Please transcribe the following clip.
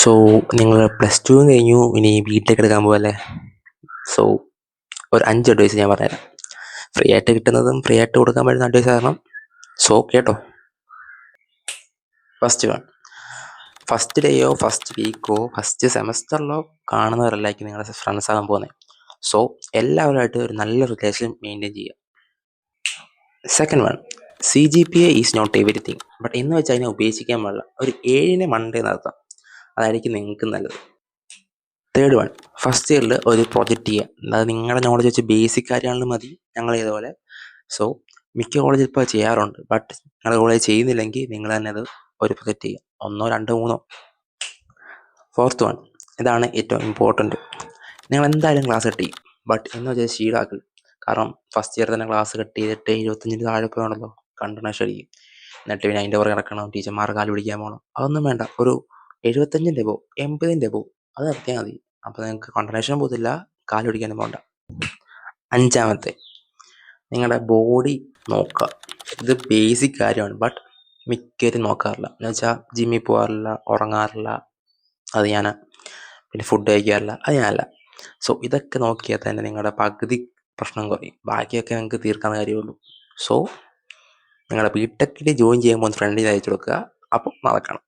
So നിങ്ങൾ +2 കഴിഞ്ഞു, ഇനി ബിടെക് എടുക്കാൻ പോവല്ലേ? സോ ഒരു 5 അഡ്വൈസ് ഞാൻ പറഞ്ഞുതരാം. ഫ്രീ ആയിട്ട് കിട്ടുന്നതും ഫ്രീ ആയിട്ട് കൊടുക്കാൻ പറ്റുന്ന അഡ്വൈസ് കാരണം. സോ കേട്ടോ. ഫസ്റ്റ് ഡേയോ ഫസ്റ്റ് വീക്കോ ഫസ്റ്റ് സെമസ്റ്ററിലോ കാണുന്നവരല്ലായിരിക്കും നിങ്ങളുടെ ഫ്രണ്ട്സ് ആകാൻ പോകുന്നത്. സോ എല്ലാവരുമായിട്ട് ഒരു നല്ല റിലേഷൻ മെയിൻറ്റെയിൻ ചെയ്യുക. Second one, CGPA is not everything. But എന്ന് വെച്ചാൽ അതിനെ ഉപേക്ഷിക്കാൻ പാടില്ല. ഒരു 7 മണ്ടേ നടത്താം, അതായിരിക്കും നിങ്ങൾക്ക് നല്ലത്. തേർഡ് വൺ, ഫസ്റ്റ് ഇയറിൽ ഒരു പ്രൊജക്റ്റ് ചെയ്യുക. അതായത് നിങ്ങളുടെ നോളജ് വെച്ച് ബേസിക് കാര്യമാണെങ്കിലും മതി, ഞങ്ങൾ ചെയ്തപോലെ. സോ മിക്ക കോളേജിൽ ഇപ്പോൾ ചെയ്യാറുണ്ട്. ബട്ട് നിങ്ങളുടെ കോളേജ് ചെയ്യുന്നില്ലെങ്കിൽ നിങ്ങൾ തന്നെ അത് ഒരു പ്രൊജക്റ്റ് ചെയ്യുക, 1, 2, 3. ഫോർത്ത് വൺ, ഇതാണ് ഏറ്റവും ഇമ്പോർട്ടൻറ്റ്. നിങ്ങൾ എന്തായാലും ക്ലാസ് കട്ട് ചെയ്യും. ബട്ട് എന്ന് വെച്ചാൽ ശീലമാക്കുക. കാരണം ഫസ്റ്റ് ഇയർ തന്നെ ക്ലാസ് കട്ട് ചെയ്തിട്ട് 25 താഴെ പോയാണല്ലോ കണ്ടണേഷൻ അടിക്കും. എന്നിട്ട് പിന്നെ അതിൻ്റെ പുറകെ കിടക്കണം, ടീച്ചർമാരെ കാല് പിടിക്കാൻ പോകണം. അതൊന്നും വേണ്ട. ഒരു 75 പോ, 80 പോ, അത് നടത്തിയാൽ മതി. അപ്പോൾ നിങ്ങൾക്ക് കണ്ടണേഷൻ പോകത്തില്ല, കാല് പിടിക്കാനും പോകണ്ട. അഞ്ചാമത്തെ, നിങ്ങളുടെ ബോഡി നോക്കുക. ഇത് ബേസിക് കാര്യമാണ്, ബട്ട് മിക്കവരും നോക്കാറില്ല. എന്ന് വെച്ചാൽ ജിമ്മിൽ പോകാറില്ല, ഉറങ്ങാറില്ല, അത് ഞാൻ. പിന്നെ ഫുഡ് കഴിക്കാറില്ല, അത് ഞാനല്ല. സോ ഇതൊക്കെ നോക്കിയാൽ തന്നെ നിങ്ങളുടെ പകുതി പ്രശ്നം കുറയും. ബാക്കിയൊക്കെ നിങ്ങൾക്ക് തീർക്കാവുന്ന കാര്യമുള്ളൂ. സോ നിങ്ങളുടെ ബിടെക്കിൽ ജോയിൻ ചെയ്യുമ്പോൾ ഫ്രണ്ടിൽ അയച്ചു കൊടുക്കുക, അപ്പോൾ നടക്കണം.